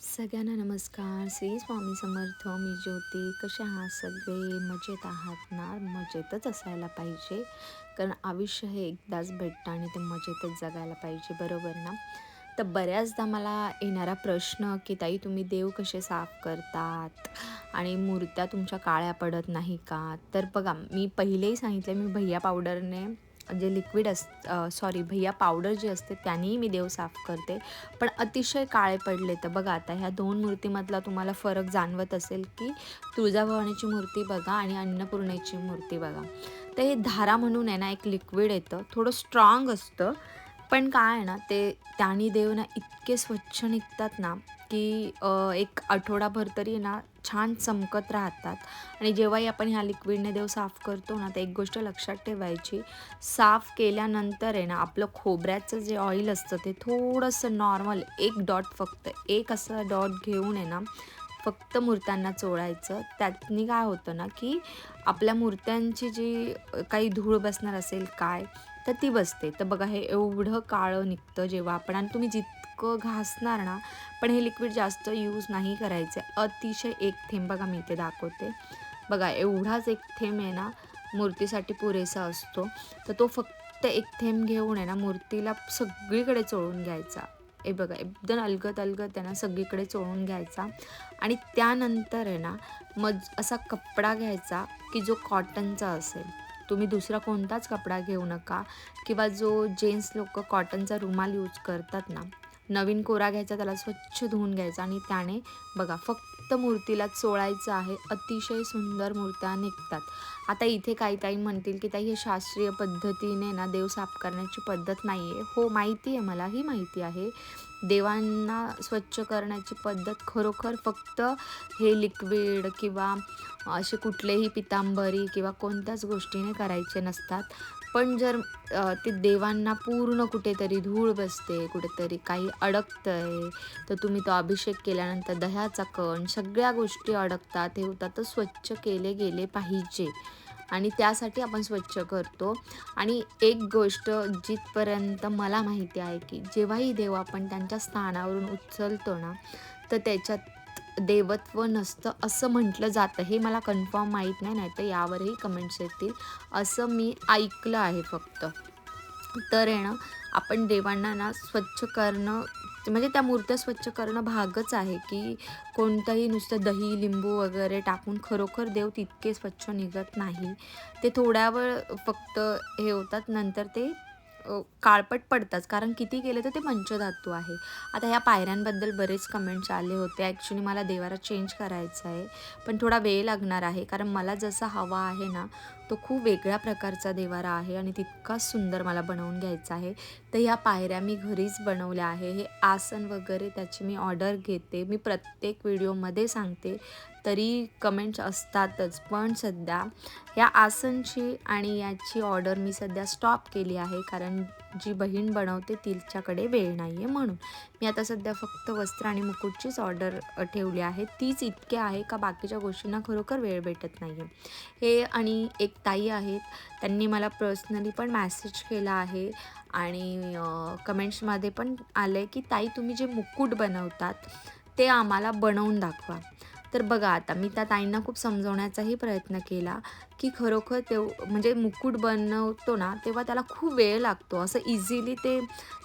सगळ्यांना नमस्कार. श्री स्वामी समर्थ. मी ज्योती. कसे आहात सगळे? मजेत आहात ना? मजेतच असायला पाहिजे, कारण आयुष्य हे एकदाच भेटतं आणि ते मजेतच जगायला पाहिजे, बरोबर ना? तर बऱ्याचदा मला येणारा प्रश्न की ताई तुम्ही देव कसे साफ करतात आणि मूर्त्या तुमच्या काळ्या पडत नाही का? तर बघा, मी पहिलेही सांगितलं, मी भैय्या पावडरने जे लिक्विड सॉरी, भैय्या पावडर जी असते त्यानेही मी देव साफ करते. पण अतिशय काळे पडले तर बघा, आता ह्या 2 मूर्तीमधला तुम्हाला फरक जाणवत असेल, की तुळजाभवानीची मूर्ती बघा आणि अन्नपूर्णेची मूर्ती बघा. तर हे धारा म्हणून आहे ना, एक लिक्विड येतं, थोडं स्ट्राँग असतं. पण काय आहे ना, ते त्यानी देव ना इतके स्वच्छ निघतात ना, की एक आठवडाभर तरी ना छान चमकत राहतात. आणि जेव्हाही आपण ह्या लिक्विडने देव साफ करतो ना, तर एक गोष्ट लक्षात ठेवायची, साफ केल्यानंतर आहे ना, आपलं खोबऱ्याचं जे ऑइल असतं ते थोडंसं नॉर्मल 1 डॉट, फक्त एक असं डॉट घेऊन आहे ना, फक्त मूर्त्यांना चोळायचं. त्यातनी काय होतं ना, की आपल्या मूर्त्यांची जी काही धूळ बसणार असेल काय, तर ती बसते. तर बघा, हे एवढं काळं निघतं जेव्हा आपण, आणि तुम्ही जितकं घासणार ना, पण हे लिक्विड जास्त यूज नाही करायचं. अतिशय एक थेंब बघा, मी इथे दाखवते. बघा, एवढाच एक थेंब आहे ना मूर्तीसाठी पुरेसा असतो. तर तो फक्त एक थेंब घेऊन आहे ना मूर्तीला सगळीकडे चोळून घ्यायचा. हे बघा, एकदम अलगद अलगद आहे ना सगळीकडे चोळून घ्यायचा. आणि त्यानंतर आहे ना, मग असा कपडा घ्यायचा की जो कॉटनचा असेल. तुम्ही दुसरा कोणताच कपडा घेऊ नका, किंवा जो जेंट्स लोकं कॉटनचा रुमाल यूज करतात ना, नवीन कोरा घ्यायचा, त्याला स्वच्छ धुवून घ्यायचा आणि त्याने बघा फक्त मूर्तीला चोळायचं आहे. अतिशय सुंदर मूर्त्या निघतात. आता इथे काही ताई म्हणतील की ताई, हे शास्त्रीय पद्धतीने ना देव साफ करण्याची पद्धत नाही आहे. हो, माहिती आहे, मलाही माहिती आहे. देवांना स्वच्छ करण्याची पद्धत खरोखर फक्त हे लिक्विड किंवा असे कुठलेही पितांबरी किंवा कोणत्याच गोष्टीने करायचे नसतात. पण जर ते देवांना पूर्ण कुठेतरी धूळ बसते, कुठेतरी काही अडकतंय, तर तुम्ही तो अभिषेक केल्यानंतर दह्याचा कण, सगळ्या गोष्टी अडकतात, हे होतात, तर स्वच्छ केले गेले पाहिजे. आणि त्यासाठी आपण स्वच्छ करतो. आणि एक गोष्ट जिथपर्यंत मला माहिती आहे, की जेव्हाही देव आपण त्यांच्या स्थानावरून उचलतो ना, तर त्याच्यात देवत्व नसतं असं म्हटलं जातं. हे मला कन्फर्म माहीत नाही, नाहीतर यावरही कमेंट्स येतील. असं मी ऐकलं आहे फक्त. तर आहे ना, आपण देवांना ना स्वच्छ करणं, म्हणजे त्या मूर्त्या स्वच्छ करणं भागच आहे, की कोणतंही नुसतं दही, लिंबू वगैरे टाकून खरोखर देव तितके स्वच्छ निघत नाही. ते थोड्या वेळ फक्त हे होतात, नंतर ते काळपट पडतात, कारण किती केलं तर ते पंचधातू आहे. आता ह्या पायऱ्यांबद्दल बरेच कमेंट्स आले होते. ॲक्च्युली मला देवारा चेंज करायचा आहे, पण थोडा वेळ लागणार आहे, कारण मला जसा हवा आहे ना, तो खूप वेगळ्या प्रकारचा देवारा आहे आणि तितकाच सुंदर मला बनवून घ्यायचा आहे. तर ह्या पायऱ्या मी घरीच बनवल्या आहे. हे आसन वगैरे त्याची मी ऑर्डर घेते. मी प्रत्येक व्हिडिओमध्ये सांगते, तरी कमेंट्स असतातच. पण सध्या ह्या आसनची आणि याची ऑर्डर मी सध्या स्टॉप केली आहे, कारण जी बहीण बनवते तिच्याकडे वेळ नाही आहे म्हणून. मी आता सध्या फक्त वस्त्र आणि मुकुटचीच ऑर्डर ठेवली आहे. तीच इतके आहे का बाकीच्या गोष्टींना खरोखर वेळ भेटत नाही आहे. हे, आणि एक ताई आहेत, त्यांनी मला पर्सनली पण मॅसेज केला आहे आणि कमेंट्समध्ये पण आलं आहे, की ताई तुम्ही जे मुकुट बनवतात ते आम्हाला बनवून दाखवा. तर बघा, आता मी त्या ताईंना खूप समजवण्याचाही प्रयत्न केला, की खरोखर म्हणजे मुकुट बनवतो ना, तेव्हा त्याला खूप वेळ लागतो. असं इझिली ते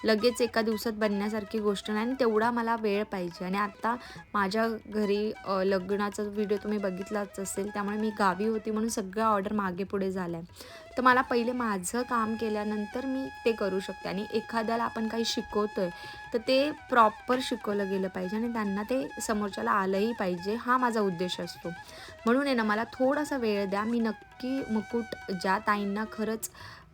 लगेच एका दिवसात बनण्यासारखी गोष्ट नाही, आणि तेवढा मला वेळ पाहिजे. आणि आत्ता माझ्या घरी लग्नाचा व्हिडिओ तुम्ही बघितलाच असेल, त्यामुळे मी गावी होती म्हणून सगळ्या ऑर्डर मागे-पुढे झाल्या. तर मला पहिले माझं काम केल्यानंतर मी ते करू शकते. आणि एखाद्याला आपण काही शिकवतोय, तर ते प्रॉपर शिकवलं गेलं पाहिजे आणि त्यांना ते समोरच्याला आलंही पाहिजे, हा माझा उद्देश असतो. म्हणून आहे ना, मला थोडासा वेळ द्या. मी नक्की मुकुट ज्या ताईंना खरंच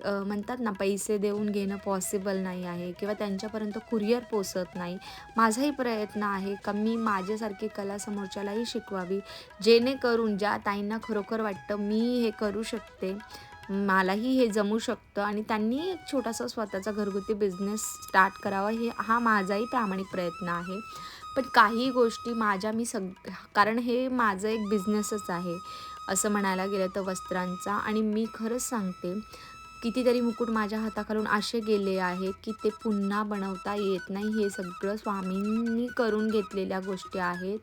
म्हणतात ना, पैसे देऊन घेणं पॉसिबल नाही आहे किंवा त्यांच्यापर्यंत कुरिअर पोचत नाही, माझाही प्रयत्न आहे का मी माझ्यासारखी कला समोरच्यालाही शिकवावी, जेणेकरून ज्या ताईंना खरोखर वाटतं मी हे करू शकते, मलाही हे जमू शकतं, आणि त्यांनी एक छोटासा स्वतःचा घरगुती बिझनेस स्टार्ट करावा, हा माझाही प्रामाणिक प्रयत्न आहे. पण काही गोष्टी माझ्या कारण हे माझं एक बिझनेसच आहे असं म्हणायला गेलं तर, वस्त्रांचा. आणि मी खरंच सांगते, कितीतरी मुकुट माझ्या हाताखालून असे गेले आहेत की ते पुन्हा बनवता येत नाही. हे सगळं स्वामींनी करून घेतलेल्या गोष्टी आहेत.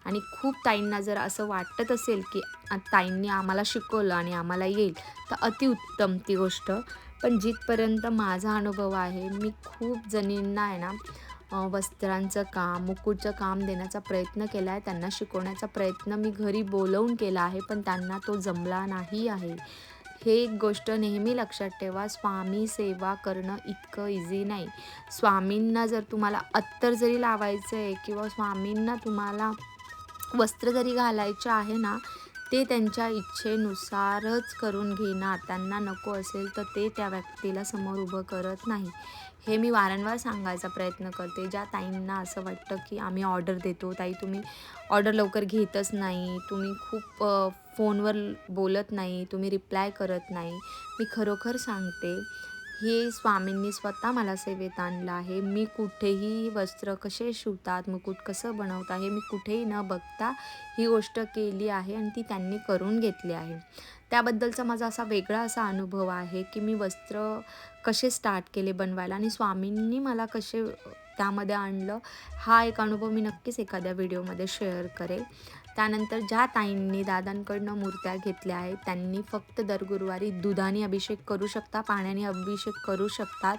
आणि खूप ताईंना जर असं वाटत असेल की ताईंनी आम्हाला शिकवलं आणि आम्हाला येईल, तर अतिउत्तम ती गोष्ट. पण जिथपर्यंत माझा अनुभव आहे, मी खूप जणींना आहे ना वस्त्रांचं काम, मुकुटचं काम देण्याचा प्रयत्न केला आहे. त्यांना शिकवण्याचा प्रयत्न मी घरी बोलवून केला आहे, पण त्यांना तो जमला नाही आहे. हे एक गोष्ट नेहमी लक्षात ठेवा, स्वामी सेवा करणं इतकं इझी नाही. स्वामींना जर तुम्हाला अत्तर जरी लावायचं आहे किंवा स्वामींना तुम्हाला वस्त्र जरी घालायचे आहे ना, ते त्यांच्या इच्छेनुसारच करून घेणार. त्यांना नको असेल तर ते त्या व्यक्तीला समोर उभं करत नाही. हे मी वारंवार सांगायचा प्रयत्न करते. ज्या ताईंना असं वाटतं की आम्ही ऑर्डर देतो, ताई तुम्ही ऑर्डर लवकर घेतच नाही, तुम्ही खूप फोनवर बोलत नाही, तुम्ही रिप्लाय करत नाही. मी खरोखर सांगते, हे स्वामींनी स्वतः मला सेवेत आणलं आहे. मी कुठेही वस्त्र कसे शिवतात, मुकुट कसं बनवतात, हे मी कुठेही न बघता ही गोष्ट केली आहे आणि ती त्यांनी करून घेतली आहे. त्याबद्दलचा माझा असा वेगळा असा अनुभव आहे की मी वस्त्र कसे स्टार्ट केले बनवायला आणि स्वामींनी मला कसे त्यामध्ये आणलं, हा एक अनुभव मी नक्कीच एखाद्या व्हिडिओमध्ये शेअर करेल. त्यानंतर ज्या ताईंनी दादांकडनं मूर्त्या घेतल्या आहेत, त्यांनी फक्त दर गुरुवारी दुधाने अभिषेक करू शकता, पाण्याने अभिषेक करू शकतात.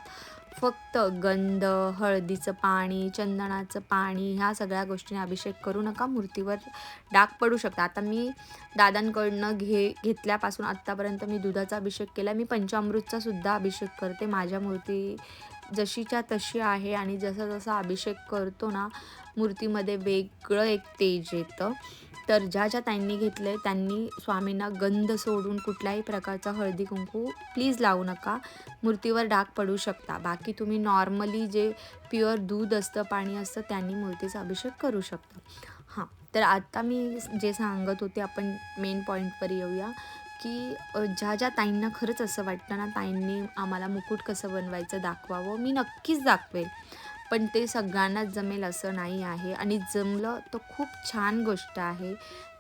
फक्त गंध, हळदीचं पाणी, चंदनाचं पाणी ह्या सगळ्या गोष्टींनी अभिषेक करू नका. मूर्तीवर डाग पडू शकता. आता मी दादांकडनं घेतल्यापासून आत्तापर्यंत मी दुधाचा अभिषेक केला. मी पंचामृतचा सुद्धा अभिषेक करते. माझ्या मूर्ती जशीच्या तशी आहे आणि जसा अभिषेक करतो ना, मूर्तीमध्ये वेगळं एक तेज येतं. तर ज्या ताईंनी घेतलं आहे त्यांनी स्वामींना गंध सोडून कुठल्याही प्रकारचा हळदी कुंकू प्लीज लावू नका. मूर्तीवर डाग पडू शकता. बाकी तुम्ही नॉर्मली जे प्युअर दूध असतं, पाणी असतं, त्यांनी मूर्तीचा अभिषेक करू शकता. हां, तर आता मी जे सांगत होते, आपण मेन पॉईंटवर येऊया की ज्या ताईंना खरंच असं वाटतं ना, ताईंनी आम्हाला मुकुट कसं बनवायचं दाखवावं, मी नक्कीच दाखवेल. पण ते सगळ्यांनाच जमेल असं नाही आहे आणि जमलं तर खूप छान गोष्ट आहे.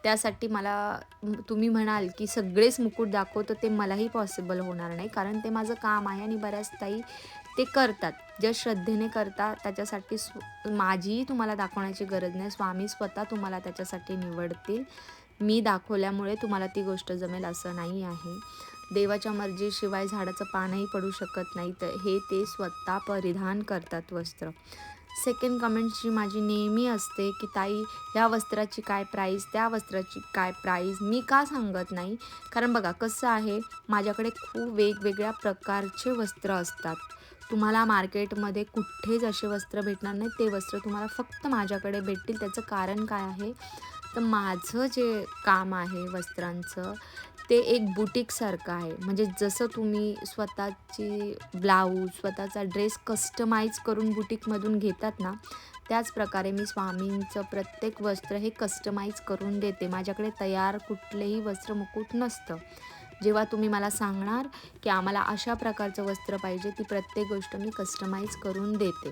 त्यासाठी मला तुम्ही म्हणाल की सगळेच मुकुट दाखव, तर ते मलाही पॉसिबल होणार नाही. कारण ते माझं काम आहे आणि बऱ्याच ताई ते करतात. ज्या श्रद्धेने करतात त्याच्यासाठी माझीही तुम्हाला दाखवण्याची गरज नाही. स्वामी स्वतः तुम्हाला त्याच्यासाठी निवडतील. मी दाखवल्यामुळे तुम्हाला ती गोष्ट जमेल असं नाही आहे. देवाच्या मर्जीशिवाय झाडाचं पानही पडू शकत नाही, तर हे ते स्वतः परिधान करतात वस्त्र. सेकंड कमेंट जी माझी नेहमी असते की ताई ह्या वस्त्राची काय प्राईस, त्या वस्त्राची काय प्राईस, मी का सांगत नाही, कारण बघा कसं आहे, माझ्याकडे खूप वेगवेगळ्या प्रकारचे वस्त्र असतात. तुम्हाला मार्केटमध्ये कुठेच असे वस्त्र भेटणार नाही. ते वस्त्र तुम्हाला फक्त माझ्याकडे भेटतील. त्याचं कारण काय आहे, तर माझं जे काम आहे वस्त्रांचं, ते एक बुटीकसारखं आहे. म्हणजे जसं तुम्ही स्वतःची ब्लाऊज, स्वतःचा ड्रेस कस्टमाइज करून बुटीकमधून घेतात ना, त्याच प्रकारे मी स्वामींचं प्रत्येक वस्त्र हे कस्टमाइज करून देते. माझ्याकडे तयार कुठलेही वस्त्र मुकुट नसतं. जेव्हा तुम्ही मला सांगणार की आम्हाला अशा प्रकारचं वस्त्र पाहिजे, ती प्रत्येक गोष्ट मी कस्टमाइज करून देते.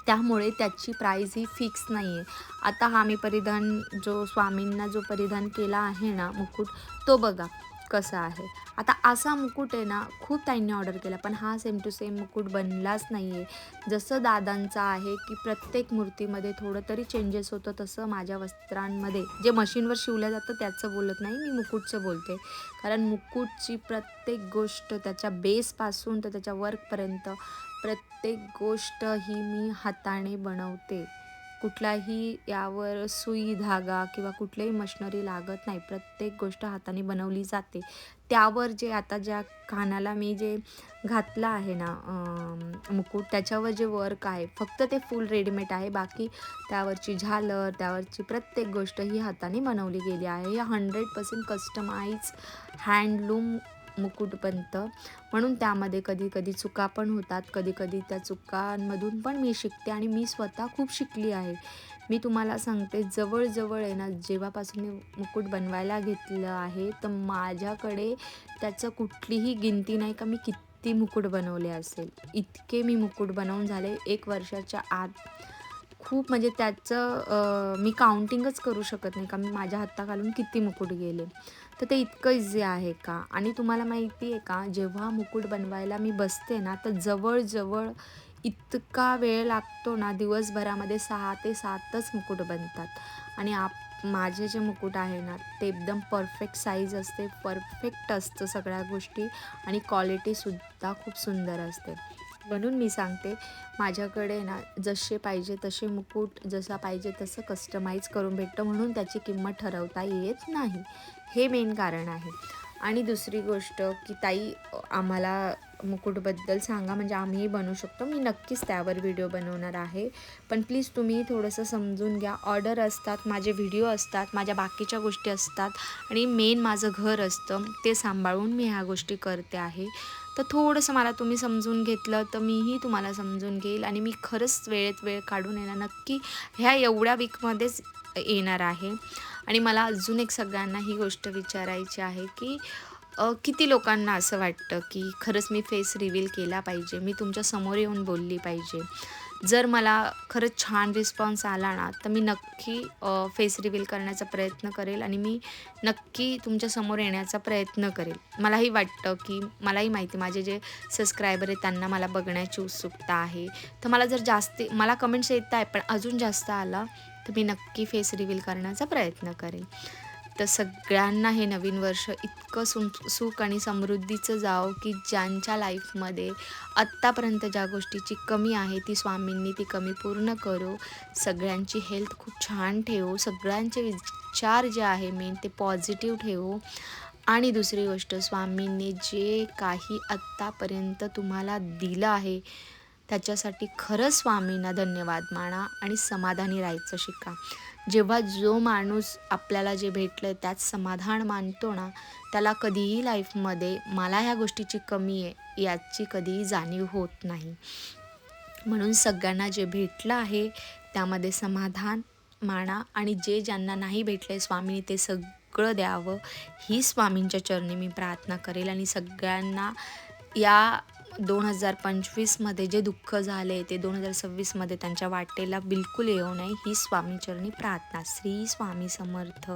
त्यामुळे त्याची प्राईज ही फिक्स नाही आहे. आता हा मी परिधान जो स्वामींना जो परिधान केला आहे ना मुकुट, तो बघा कसा आहे. आता असा मुकुट आहे ना, खूप ताईंनी ऑर्डर केला, पण हा सेम टू सेम मुकुट बनलाच नाही आहे. जसं दादांचा आहे की प्रत्येक मूर्तीमध्ये थोडं तरी चेंजेस होतं, तसं माझ्या वस्त्रांमध्ये जे मशीनवर शिवलं जातं त्याचं बोलत नाही, मी मुकुटचं बोलते. कारण मुकुटची प्रत्येक गोष्ट त्याच्या बेसपासून तर त्याच्या वर्कपर्यंत प्रत्येक गोष्ट ही मी हाताने बनवते. कुठलाही यावर सुई, धागा किंवा कुठलीही मशिनरी लागत नाही. प्रत्येक गोष्ट हाताने बनवली जाते. त्यावर जे आता ज्या कानाला मी जे घातलं आहे ना मुकुट, त्याच्यावर जे वर्क आहे फक्त ते फुल रेडीमेड आहे. बाकी त्यावरची झालर, त्यावरची प्रत्येक गोष्ट ही हाताने बनवली गेली आहे. हे 100% कस्टमाइज हँडलूम मुकुट बनतं. म्हणून त्यामध्ये कधी-कधी चुका पण होतात. कधी-कधी त्या चुकांमधून पण मी शिकते आणि मी स्वतः खूप शिकली आहे. मी तुम्हाला सांगते, जवळ आहे ना, जेव्हापासून मी मुकुट बनवायला घेतलं आहे, तर माझ्याकडे त्याचं कुठलीही गिनती नाही का मी किती मुकुट बनवले असेल. इतके मी मुकुट बनवून झाले 1 वर्षाच्या आत. खूप म्हणजे त्याचं मी काउंटिंगच करू शकत नाही का मी माझ्या हाताखालून किती मुकुट गेले. तर ते इतकं इझी आहे का? आणि तुम्हाला माहिती आहे का, जेव्हा मुकुट बनवायला मी बसते ना, तर जवळ इतका वेळ लागतो ना, दिवसभरामध्ये 6 ते 7च मुकुट बनतात. आणि माझे जे मुकुट आहे ना, ते एकदम परफेक्ट साईज असते, परफेक्ट असतं सगळ्या गोष्टी आणि क्वालिटीसुद्धा खूप सुंदर असते. म्हणून मी सांगते, माझ्याकडे ना जसे पाहिजे तसे मुकुट, जसा पाहिजे तसं कस्टमाइज करून भेटतं, म्हणून त्याची किंमत ठरवता येत नाही. हे मेन कारण आहे. आणि दुसरी गोष्ट की ताई, आम्हाला मुकुटबद्दल सांगा, म्हणजे आम्हीही बनवू शकतो. मी नक्कीच त्यावर व्हिडिओ बनवणार आहे. पण प्लीज तुम्ही थोडंसं समजून घ्या. ऑर्डर असतात, माझे व्हिडिओ असतात, माझ्या बाकीच्या गोष्टी असतात आणि मेन माझं घर असतं. ते सांभाळून मी ह्या गोष्टी करते आहे. तर थोडंसं मला तुम्ही समजून घेतलं तर मीही तुम्हाला समजून घेईल आणि मी खरंच वेळेत वेळ काढून आहे ना, नक्की ह्या एवढ्या वीकमध्येच येणार आहे. आणि मला अजून एक सगळ्यांना ही गोष्ट विचारायची आहे की किती लोकांना असं वाटतं की खरंच मी फेस रिव्हील केला पाहिजे, मी तुमच्या समोर येऊन बोलली पाहिजे. जर मला खरंच छान रिस्पॉन्स आला ना, तर मी नक्की फेस रिव्हील करण्याचा प्रयत्न करेल आणि मी नक्की तुमच्यासमोर येण्याचा प्रयत्न करेल. मलाही वाटतं की मलाही माहिती माझे जे सबस्क्रायबर आहेत त्यांना मला बघण्याची उत्सुकता आहे. तर मला जर मला कमेंट्स येत आहे, पण अजून जास्त आला तर मी नक्की फेस रिव्हील करण्याचा प्रयत्न करेल. तर सगळ्यांना हे नवीन वर्ष इतकं सुख आणि समृद्धीचं जावो की ज्यांच्या लाईफमध्ये आत्तापर्यंत ज्या गोष्टीची कमी आहे ती स्वामींनी ती कमी पूर्ण करो. सगळ्यांची हेल्थ खूप छान ठेवो. सगळ्यांचे विचार जे आहे मेन ते पॉझिटिव्ह ठेवो. आणि दुसरी गोष्ट, स्वामींनी जे काही आत्तापर्यंत तुम्हाला दिलं आहे त्याच्यासाठी खरंच स्वामींना धन्यवाद माना आणि समाधानी राहायचं शिका. जेव्हा जो माणूस आपल्याला जे भेटलं त्यात समाधान मानतो ना, त्याला कधीही लाईफमध्ये मला ह्या गोष्टीची कमी आहे याची कधीही जाणीव होत नाही. म्हणून सगळ्यांना जे भेटलं आहे त्यामध्ये समाधान माना आणि जे ज्यांना नाही भेटले स्वामींनी ते सगळं द्यावं, ही स्वामींच्या चरणी मी प्रार्थना करेल. आणि सगळ्यांना या 2025मध्ये जे दुःख झाले ते 2026मध्ये त्यांच्या वाटेला बिलकुल येऊ नये, ही स्वामीचरणी प्रार्थना. श्री स्वामी समर्थ.